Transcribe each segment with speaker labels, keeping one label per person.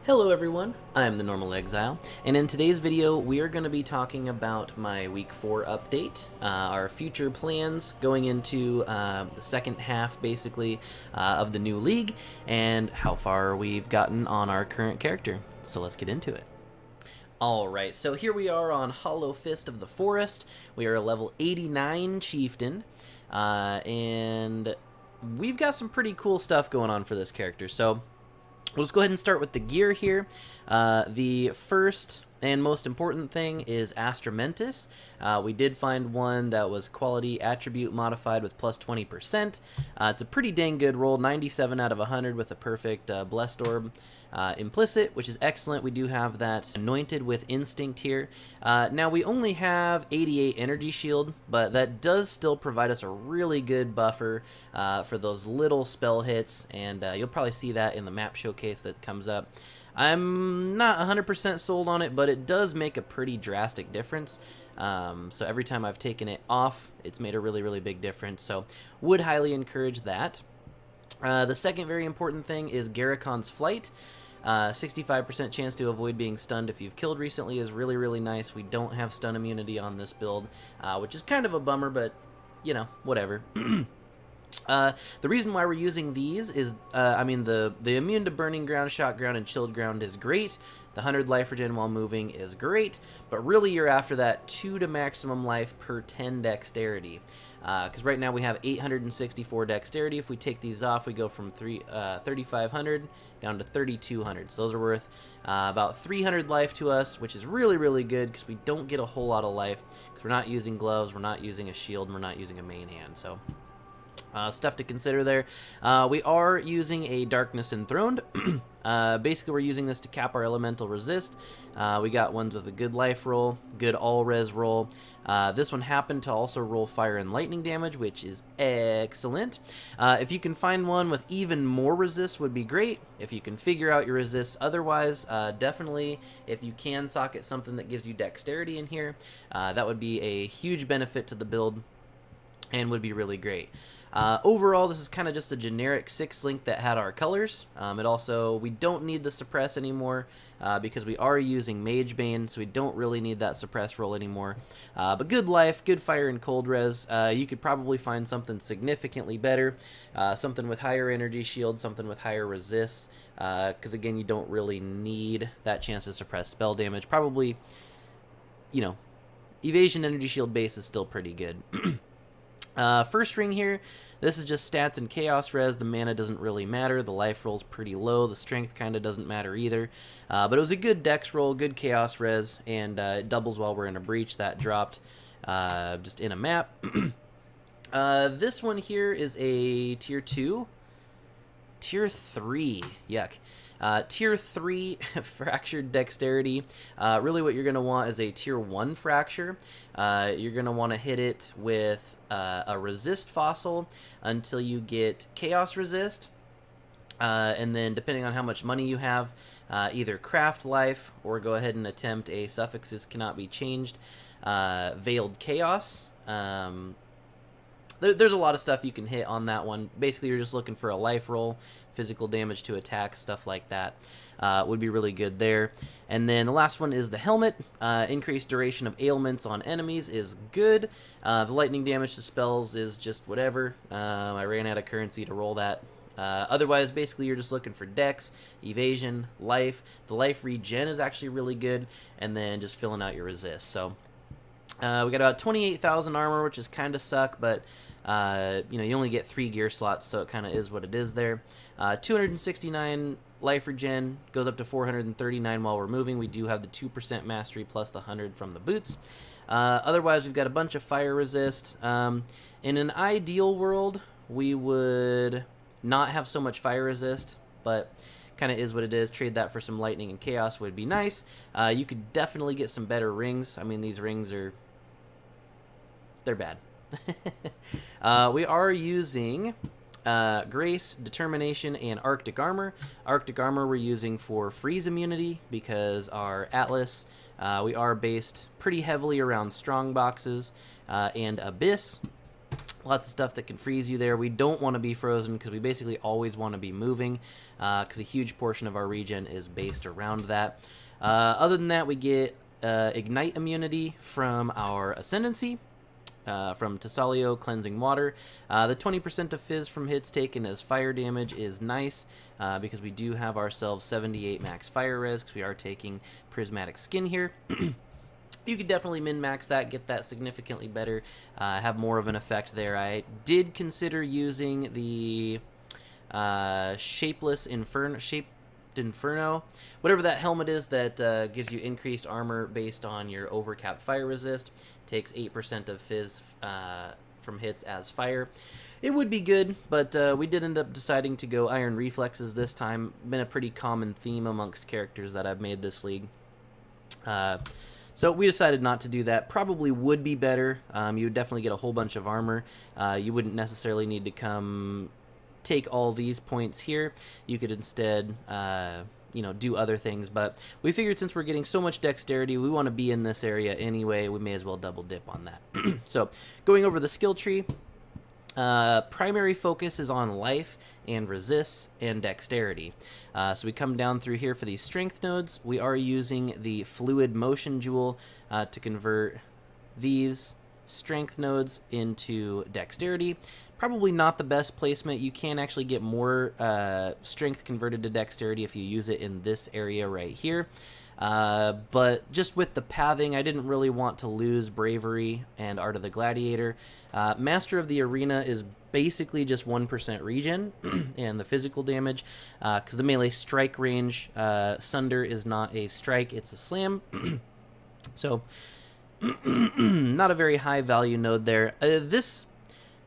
Speaker 1: Hello everyone, I'm the Normal Exile, and in today's video we are going to be talking about my Week 4 update, our future plans going into the second half basically of the new league, and how far we've gotten on our current character. So let's get into it. Alright, so here we are on Hollow Fist of the Forest. We are a level 89 Chieftain, and we've got some pretty cool stuff going on for this character. So we'll just go ahead and start with the gear here. The first and most important thing is Astramentus. We did find one that was quality attribute modified with plus 20%. It's a pretty dang good roll, 97 out of 100 with a perfect Blessed Orb implicit, which is excellent. We do have that anointed with Instinct here. Now we only have 88 energy shield, but that does still provide us a really good buffer for those little spell hits, and you'll probably see that in the map showcase that comes up. I'm not 100% sold on it, but it does make a pretty drastic difference. So every time I've taken it off, it's made a really big difference, so would highly encourage that. The second very important thing is Garricon's Flight. 65% chance to avoid being stunned if you've killed recently is really nice. We don't have stun immunity on this build, which is kind of a bummer, but, you know, whatever. The reason why we're using these is, I mean, the immune to burning ground, shock ground, and chilled ground is great. The 100 life regen while moving is great, but really you're after that 2 to maximum life per 10 dexterity. Because right now we have 864 dexterity. If we take these off, we go from 3,500 down to 3,200. So those are worth about 300 life to us, which is really good because we don't get a whole lot of life because we're not using gloves, we're not using a shield, and we're not using a main hand. So stuff to consider there. We are using a Darkness Enthroned. Basically, we're using this to cap our elemental resist. We got ones with a good life roll, good all-res roll. This one happened to also roll fire and lightning damage, which is excellent. If you can find one with even more resist would be great. If you can figure out your resists otherwise, definitely if you can socket something that gives you dexterity in here, that would be a huge benefit to the build and would be really great. Overall, this is kind of just a generic 6-link that had our colors. We don't need the suppress anymore because we are using Mage Bane, so we don't really need that suppress roll anymore. But good life, good fire and cold res. You could probably find something significantly better, something with higher energy shield, something with higher resists, because again, you don't really need that chance to suppress spell damage. Probably, you know, evasion energy shield base is still pretty good. First ring here, this is just stats and chaos res. The mana doesn't really matter. The life roll's pretty low. The strength kind of doesn't matter either. But it was a good dex roll, good chaos res, and it doubles while we're in a breach. That dropped just in a map. This one here is a tier 2. Tier 3. Yuck. Tier 3 fractured dexterity. Really what you're going to want is a tier 1 fracture. You're going to want to hit it with a resist fossil until you get chaos resist. And then depending on how much money you have, either craft life or go ahead and attempt a suffixes cannot be changed veiled chaos. There's a lot of stuff you can hit on that one. Basically, you're just looking for a life roll, physical damage to attack, stuff like that. Would be really good there. And then the last one is the helmet. Increased duration of ailments on enemies is good. The lightning damage to spells is just whatever. I ran out of currency to roll that. Otherwise, basically, you're just looking for dex, evasion, life. The life regen is actually really good. And then just filling out your resist. So we got about 28,000 armor, which is kind of suck, but you know, you only get 3 gear slots, so it kind of is what it is there. 269 life regen, goes up to 439 while we're moving. We do have the 2% mastery plus the 100 from the boots. Otherwise, we've got a bunch of fire resist. In an ideal world, we would not have so much fire resist, but kind of is what it is. Trade that for some lightning and chaos would be nice. You could definitely get some better rings. I mean, these rings they're bad. We are using Grace, Determination, and Arctic Armor. Arctic Armor we're using for freeze immunity because our Atlas, we are based pretty heavily around strong boxes and Abyss. Lots of stuff that can freeze you there. We don't want to be frozen because we basically always want to be moving because a huge portion of our regen is based around that. Other than that, we get Ignite immunity from our Ascendancy, from Tassalio Cleansing Water. The 20% of Fizz from hits taken as fire damage is nice because we do have ourselves 78 max fire res because we are taking Prismatic Skin here. You could definitely min-max that, get that significantly better, have more of an effect there. I did consider using the Shaped Inferno, whatever that helmet is that gives you increased armor based on your overcapped fire resist, takes 8% of Fizz from hits as fire. It would be good, but we did end up deciding to go Iron Reflexes this time. Been a pretty common theme amongst characters that I've made this league. So we decided not to do that. Probably would be better. You would definitely get a whole bunch of armor. You wouldn't necessarily need to come take all these points here. You could instead, do other things. But we figured since we're getting so much dexterity, we want to be in this area anyway. We may as well double dip on that. So going over the skill tree, primary focus is on life and resists and dexterity. So we come down through here for these strength nodes. We are using the fluid motion jewel to convert these strength nodes into dexterity. Probably not the best placement. You can actually get more strength converted to dexterity if you use it in this area right here. But just with the pathing, I didn't really want to lose Bravery and Art of the Gladiator. Master of the Arena is basically just 1% regen and the physical damage because the melee strike range, Sunder is not a strike, it's a slam. So not a very high value node there. This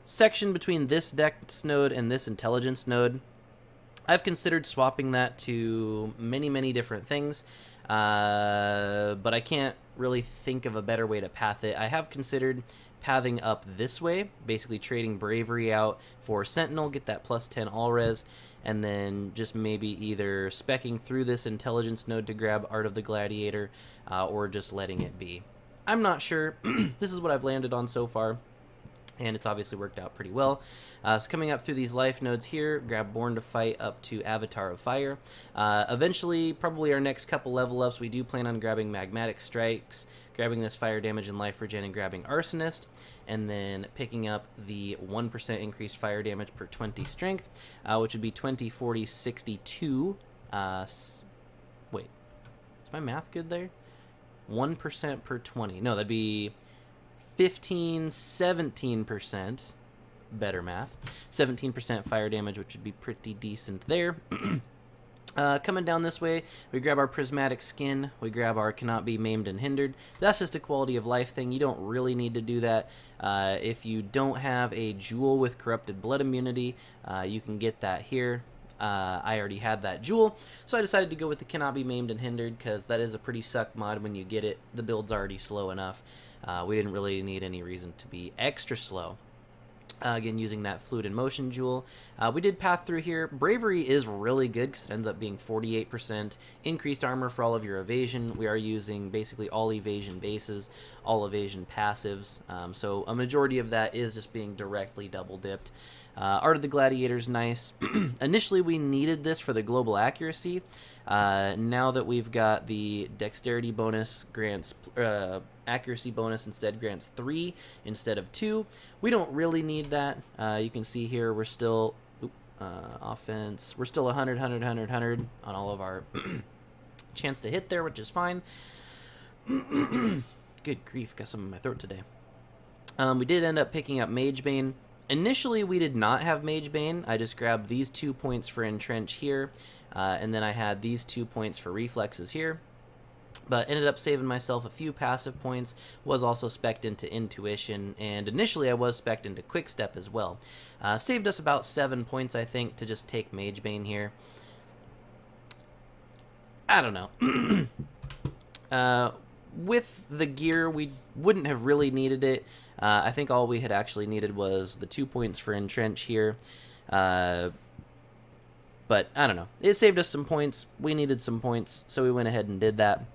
Speaker 1: section between this dex node and this intelligence node, I've considered swapping that to many different things, but I can't really think of a better way to path it. I have considered pathing up this way, basically trading Bravery out for Sentinel, get that plus 10 all res, and then just maybe either specking through this intelligence node to grab Art of the Gladiator, or just letting it be. I'm not sure. This is what I've landed on so far, and it's obviously worked out pretty well. So coming up through these life nodes here, grab Born to Fight up to Avatar of Fire. Eventually, probably our next couple level ups, we do plan on grabbing Magmatic Strikes, grabbing this fire damage and life regen, and grabbing Arsonist, and then picking up the 1% increased fire damage per 20 strength, which would be 20, 40, 62. Wait, is my math good there? 1% per 20. No, that'd be 15, 17%. Better math. 17% fire damage, which would be pretty decent there. Coming down this way, we grab our Prismatic Skin, we grab our Cannot Be Maimed and Hindered. That's just a quality of life thing. You don't really need to do that. If you don't have a jewel with Corrupted Blood immunity, you can get that here. I already had that jewel, so I decided to go with the Cannot Be Maimed and Hindered because that is a pretty suck mod when you get it. The build's already slow enough. We didn't really need any reason to be extra slow. Again, using that Fluid in Motion jewel. We did path through here. Bravery is really good because it ends up being 48% increased armor for all of your evasion. We are using basically all evasion bases, all evasion passives. So a majority of that is just being directly double dipped. Art of the Gladiator is nice. Initially, we needed this for the global accuracy. Now that we've got the dexterity bonus grants accuracy bonus instead grants 3 instead of 2. We don't really need that. You can see here we're still offense. We're still 100, 100, 100, 100 on all of our chance to hit there, which is fine. Good grief, got some in my throat today. We did end up picking up Magebane. Initially, we did not have Magebane. I just grabbed these 2 points for Entrench here, and then I had these 2 points for Reflexes here. But ended up saving myself a few passive points, was also spec'd into Intuition, and initially I was spec'd into Quickstep as well. Saved us about 7 points, I think, to just take Magebane here. I don't know. With the gear, we wouldn't have really needed it. I think all we had actually needed was the 2 points for Entrench here. But I don't know. It saved us some points. We needed some points, so we went ahead and did that.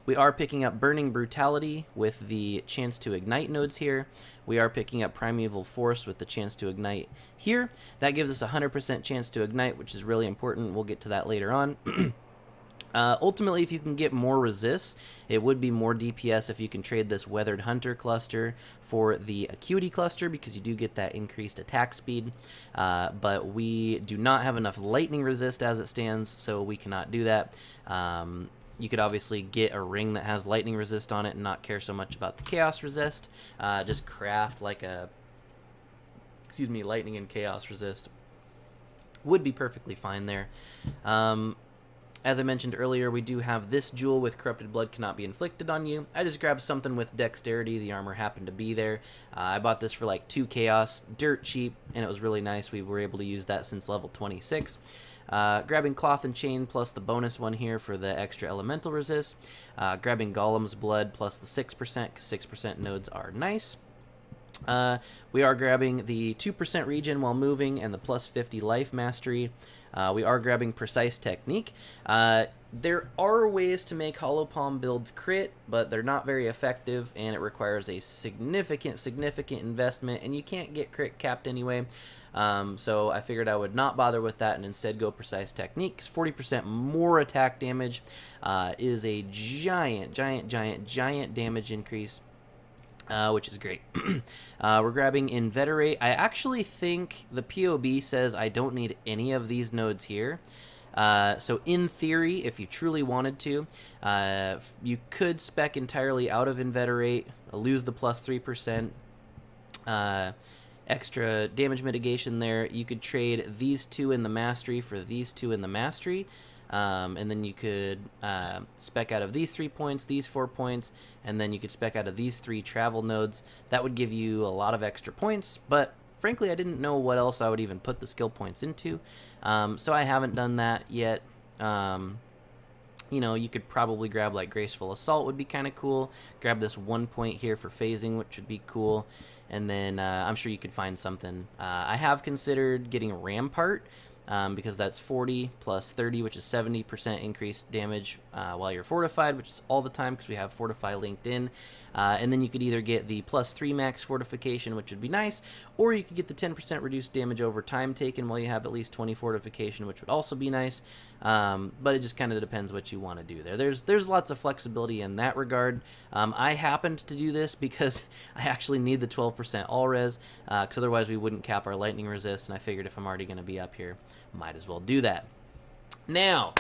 Speaker 1: We are picking up Burning Brutality with the chance to ignite nodes here. We are picking up Primeval Force with the chance to ignite here. That gives us a 100% chance to ignite, which is really important. We'll get to that later on. Ultimately, if you can get more resists, it would be more DPS if you can trade this Weathered Hunter cluster for the Acuity cluster, because you do get that increased attack speed. But we do not have enough lightning resist as it stands, so we cannot do that. You could obviously get a ring that has lightning resist on it and not care so much about the chaos resist. Just craft like a, lightning and chaos resist would be perfectly fine there. As I mentioned earlier, we do have this jewel with Corrupted Blood cannot be inflicted on you. I just grabbed something with Dexterity. The armor happened to be there. I bought this for like 2 chaos, dirt cheap, and it was really nice. We were able to use that since level 26. Grabbing Cloth and Chain plus the bonus one here for the extra elemental resist. Grabbing Golem's Blood plus the 6%, because 6% nodes are nice. We are grabbing the 2% regen while moving and the plus 50 life mastery. We are grabbing Precise Technique. There are ways to make Hollow Palm builds crit, but they're not very effective, and it requires a significant investment, and you can't get crit capped anyway. So I figured I would not bother with that and instead go Precise Technique, because 40% more attack damage is a giant damage increase, which is great. We're grabbing Inveterate. I actually think the POB says I don't need any of these nodes here. So in theory, if you truly wanted to, you could spec entirely out of Inveterate, lose the plus 3%. Extra damage mitigation there. You could trade these 2 in the mastery for these 2 in the mastery, and then you could spec out of these 3 points, these 4 points, and then you could spec out of these 3 travel nodes. That would give you a lot of extra points, but frankly I didn't know what else I would even put the skill points into, so I haven't done that yet. You know, you could probably grab like Graceful Assault would be kind of cool. Grab this 1 point here for phasing, which would be cool. And then I'm sure you could find something. I have considered getting Rampart, because that's 40 plus 30, which is 70% increased damage while you're fortified, which is all the time because we have Fortify linked in. And then you could either get the plus 3 max fortification, which would be nice, or you could get the 10% reduced damage over time taken while you have at least 20 fortification, which would also be nice. But it just kind of depends what you want to do there. There's lots of flexibility in that regard. I happened to do this because I actually need the 12% all res, because otherwise we wouldn't cap our lightning resist, and I figured if I'm already going to be up here, might as well do that. Now,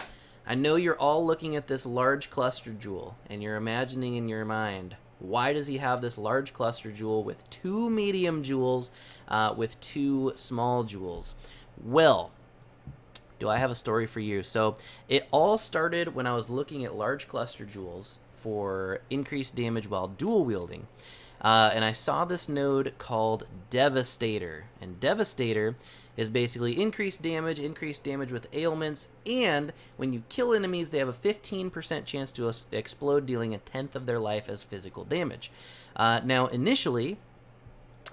Speaker 1: I know you're all looking at this large cluster jewel, and you're imagining in your mind, why does he have this large cluster jewel with 2 medium jewels with 2 small jewels? Well, do I have a story for you? So it all started when I was looking at large cluster jewels for increased damage while dual wielding. And I saw this node called Devastator. And Devastator is basically increased damage with ailments, and when you kill enemies, they have a 15% chance to explode, dealing 1/10 of their life as physical damage. Now, initially,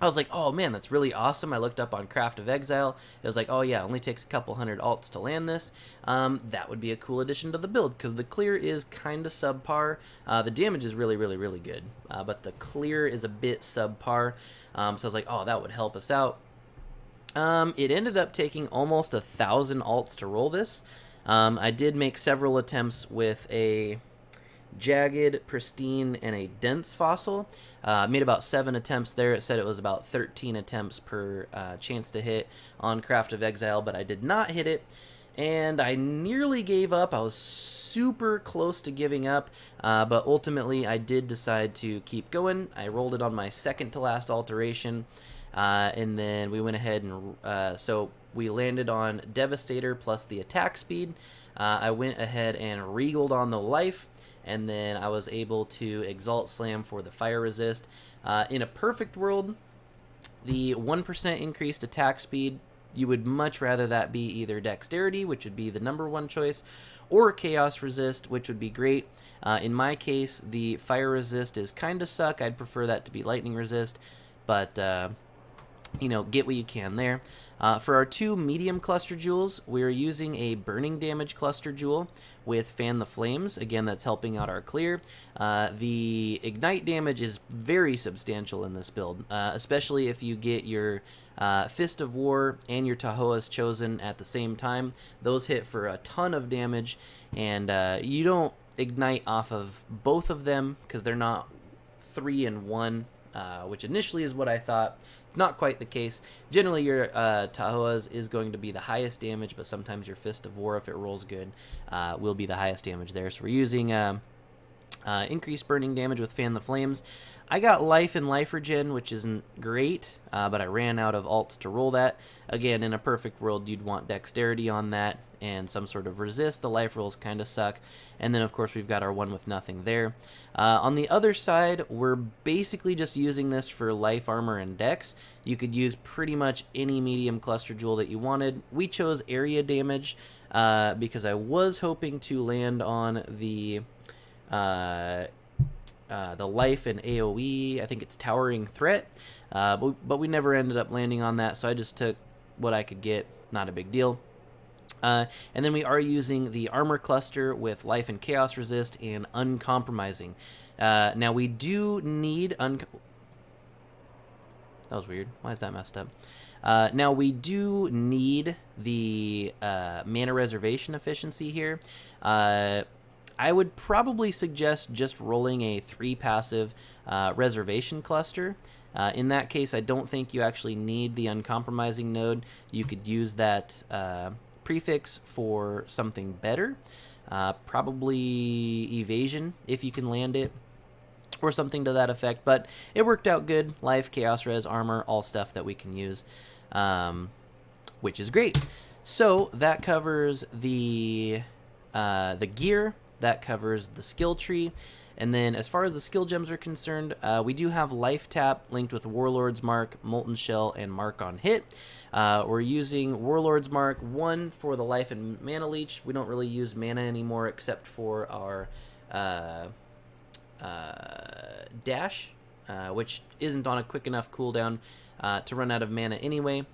Speaker 1: I was like, oh man, that's really awesome. I looked up on Craft of Exile. It was like, oh yeah, it only takes a couple hundred alts to land this. That would be a cool addition to the build, because the clear is kind of subpar. The damage is really good, but the clear is a bit subpar. So I was like, oh, that would help us out. It ended up taking almost 1,000 alts to roll this. I did make several attempts with a Jagged, Pristine, and a Dense Fossil. Made about 7 attempts there. It said it was about 13 attempts per chance to hit on Craft of Exile, but I did not hit it, and I nearly gave up. I was super close to giving up, but ultimately I did decide to keep going. I rolled it on my second to last alteration. And then we went ahead and so we landed on Devastator plus the attack speed. I went ahead and regaled on the life, and then I was able to Exalt Slam for the fire resist. In a perfect world, the 1% increased attack speed, you would much rather that be either Dexterity, which would be the #1 choice, or Chaos Resist, which would be great. In my case, the fire resist is kind of suck. I'd prefer that to be lightning resist, but you know, get what you can there. For our 2 medium cluster jewels, we're using a burning damage cluster jewel with Fan the Flames. Again, that's helping out our clear. The ignite damage is very substantial in this build, especially if you get your Fist of War and your Tahoa's Chosen at the same time. Those hit for a ton of damage, and you don't ignite off of both of them because they're not 3 in 1, which initially is what I thought. Not quite the case. Generally, your Tahoa's is going to be the highest damage, but sometimes your Fist of War, if it rolls good, will be the highest damage there. So we're using increased burning damage with Fan the Flames. I got life and life regen, which isn't great, but I ran out of alts to roll that. Again, in a perfect world, you'd want dexterity on that and some sort of resist. The life rolls kind of suck. And then, of course, we've got our 1 with nothing there. On the other side, we're basically just using this for life, armor, and dex. You could use pretty much any medium cluster jewel that you wanted. We chose area damage because I was hoping to land on the life and AoE. I think it's Towering Threat, but we never ended up landing on that, so I just took what I could get. Not a big deal. And then we are using the armor cluster with life and chaos resist and uncompromising. Now we do need that was weird. Why is that messed up? Now we do need the mana reservation efficiency here. I would probably suggest just rolling a 3 passive reservation cluster. In that case, I don't think you actually need the uncompromising node. You could use that prefix for something better. Probably evasion if you can land it, or something to that effect. But it worked out good. Life, chaos res, armor, all stuff that we can use, which is great. So that covers the gear. That covers the skill tree. And then as far as the skill gems are concerned, we do have Life Tap linked with Warlord's Mark, Molten Shell, and Mark on Hit. We're using Warlord's Mark 1 for the Life and Mana Leech. We don't really use mana anymore except for our dash, which isn't on a quick enough cooldown to run out of mana anyway.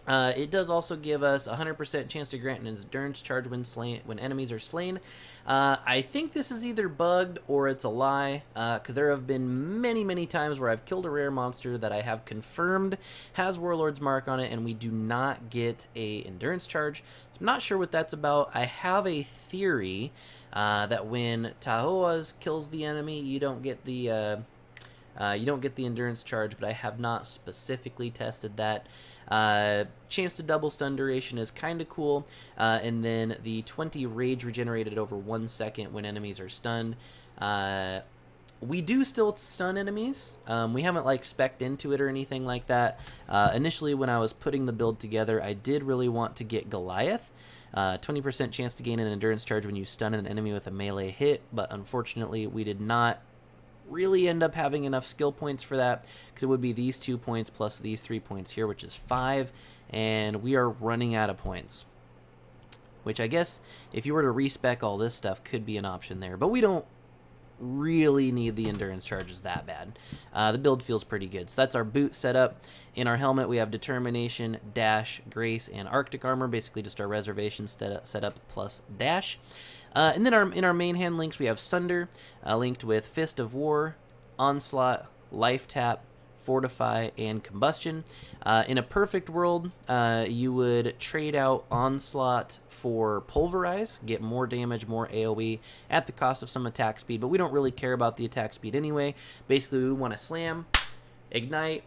Speaker 1: It does also give us a 100% chance to grant an endurance charge when enemies are slain. I think this is either bugged or it's a lie, because there have been many times where I've killed a rare monster that I have confirmed has Warlord's Mark on it, and we do not get a endurance charge. So I'm not sure what that's about. I have a theory that when Tahoa's kills the enemy, you don't get the endurance charge, but I have not specifically tested that. Chance to double stun duration is kind of cool, and then the 20 rage regenerated over 1 second when enemies are stunned. We do still stun enemies. We haven't like spec'd into it or anything like that. Initially when I was putting the build together, I did really want to get Goliath. 20% chance to gain an endurance charge when you stun an enemy with a melee hit, but unfortunately we did not really end up having enough skill points for that, because it would be these 2 points plus these 3 points here, which is 5, and we are running out of points, which I guess if you were to respec all this stuff could be an option there, but we don't really need the endurance charges that bad. The build feels pretty good. So that's our boot setup. In our helmet we have determination, dash, grace, and arctic armor, basically just our reservation setup plus dash. And then in our main hand links we have Sunder, linked with Fist of War, Onslaught, Life Tap, Fortify, and Combustion. In a perfect world, you would trade out Onslaught for Pulverize, get more damage, more AoE at the cost of some attack speed, but we don't really care about the attack speed anyway. Basically, we want to slam, ignite,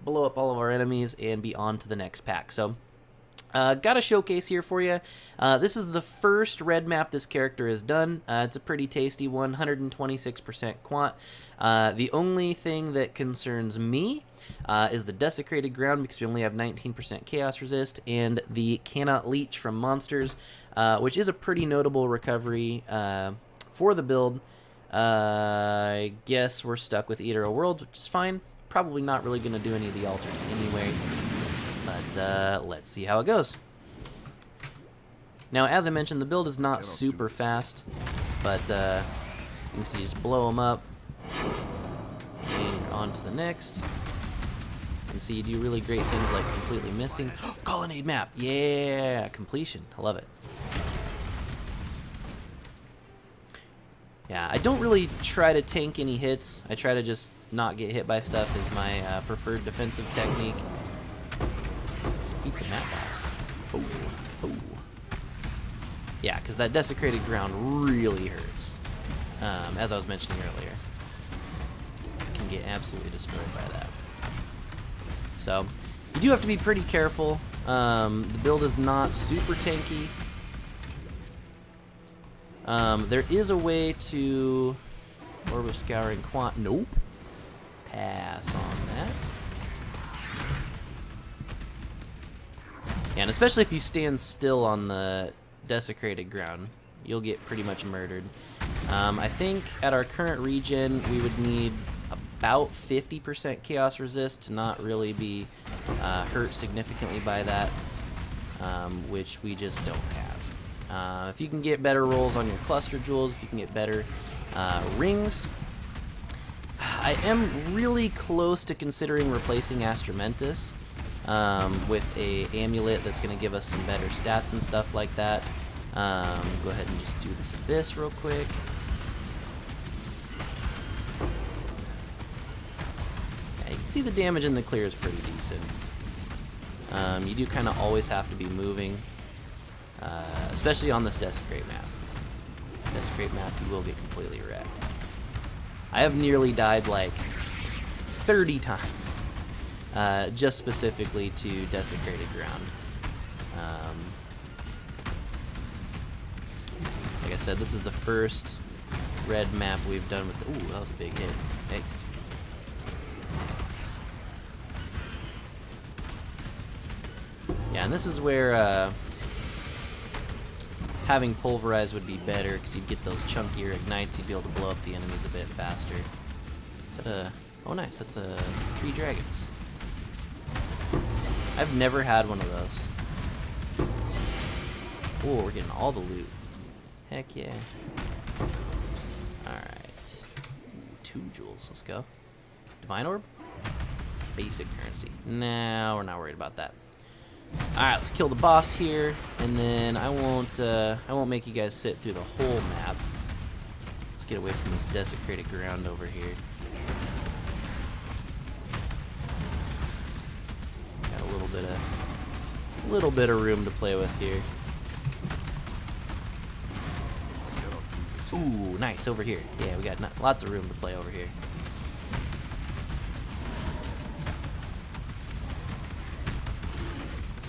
Speaker 1: blow up all of our enemies, and be on to the next pack. So got a showcase here for you. This is the first red map this character has done. It's a pretty tasty one, 126% quant. The only thing that concerns me is the desecrated ground, because we only have 19% chaos resist, and the cannot leech from monsters, which is a pretty notable recovery for the build. I guess we're stuck with Eater of Worlds, which is fine. Probably not really going to do any of the altars anyway. But let's see how it goes. Now, as I mentioned, the build is not super fast, but you can see, just blow them up, and on to the next. And see you do really great things like completely missing. Colonnade map! Yeah! Completion. I love it. Yeah, I don't really try to tank any hits. I try to just not get hit by stuff is my preferred defensive technique. Eat the map boss. Oh, oh. Yeah, because that desecrated ground really hurts. As I was mentioning earlier. I can get absolutely destroyed by that. So, you do have to be pretty careful. The build is not super tanky. There is a way to Orb of Scouring Quant. Nope. Pass on that. And especially if you stand still on the desecrated ground, you'll get pretty much murdered. I think at our current regen, we would need about 50% chaos resist to not really be hurt significantly by that, which we just don't have. If you can get better rolls on your cluster jewels, if you can get better rings, I am really close to considering replacing Astramentus with a amulet that's going to give us some better stats and stuff like that. Go ahead and just do this Abyss real quick. Yeah, you can see the damage in the clear is pretty decent. You do kind of always have to be moving, especially on this Desecrate map. Desecrate map, you will get completely wrecked. I have nearly died like 30 times, just specifically to Desecrated Ground. Like I said, this is the first red map we've done with. Ooh, that was a big hit. Thanks. Yeah, and this is where having Pulverize would be better, because you'd get those chunkier ignites, you'd be able to blow up the enemies a bit faster. But, oh nice, that's 3 dragons. I've never had one of those. Oh, we're getting all the loot. Heck yeah. Alright. 2 jewels, let's go. Divine Orb? Basic currency. Nah, we're not worried about that. Alright, let's kill the boss here, and then I won't make you guys sit through the whole map. Let's get away from this desecrated ground over here. Got a little bit of room to play with here. Ooh, nice, over here. Yeah, we got lots of room to play over here.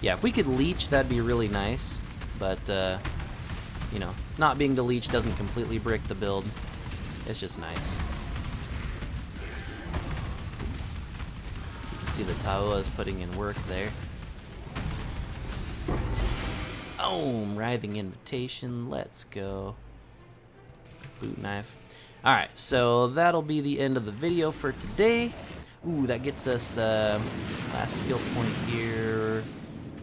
Speaker 1: Yeah, if we could leech, that'd be really nice, but, you know, not being to leech doesn't completely brick the build. It's just nice. You can see the Taoa is putting in work there. Boom! Writhing Invitation, let's go. Boot knife. Alright, so that'll be the end of the video for today. Ooh, that gets us, last skill point here.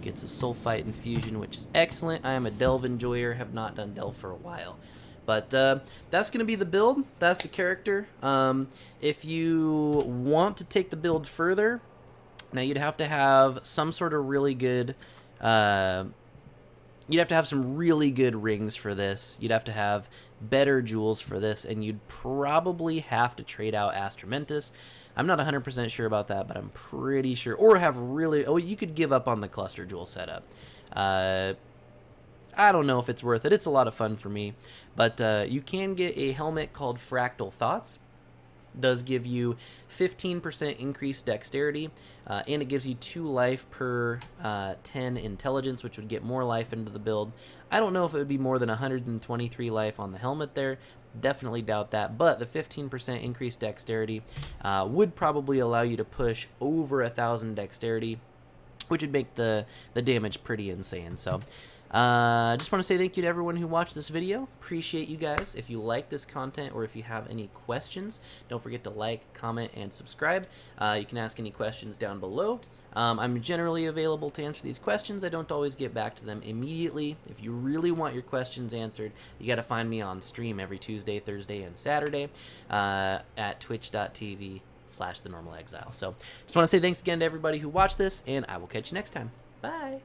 Speaker 1: Gets a Sulfite Infusion, which is excellent. I am a Delve enjoyer, have not done Delve for a while. But that's going to be the build. That's the character. If you want to take the build further, now you'd have to have some sort of really good... you'd have to have some really good rings for this. You'd have to have better jewels for this, and you'd probably have to trade out Astramentus. I'm not 100% sure about that, but I'm pretty sure. Or have really... Oh, you could give up on the cluster jewel setup. I don't know if it's worth it. It's a lot of fun for me. But you can get a helmet called Fractal Thoughts. It does give you 15% increased dexterity, and it gives you 2 life per 10 intelligence, which would get more life into the build. I don't know if it would be more than 123 life on the helmet there. Definitely doubt that, but the 15% increased dexterity would probably allow you to push over 1,000 dexterity, which would make the damage pretty insane. So just want to say thank you to everyone who watched this video. Appreciate you guys. If you like this content or if you have any questions, don't forget to like, comment, and subscribe. You can ask any questions down below. I'm generally available to answer these questions. I don't always get back to them immediately. If you really want your questions answered, you got to find me on stream every Tuesday, Thursday, and Saturday at twitch.tv/. /the normal exile. So just want to say thanks again to everybody who watched this, and I will catch you next time. Bye!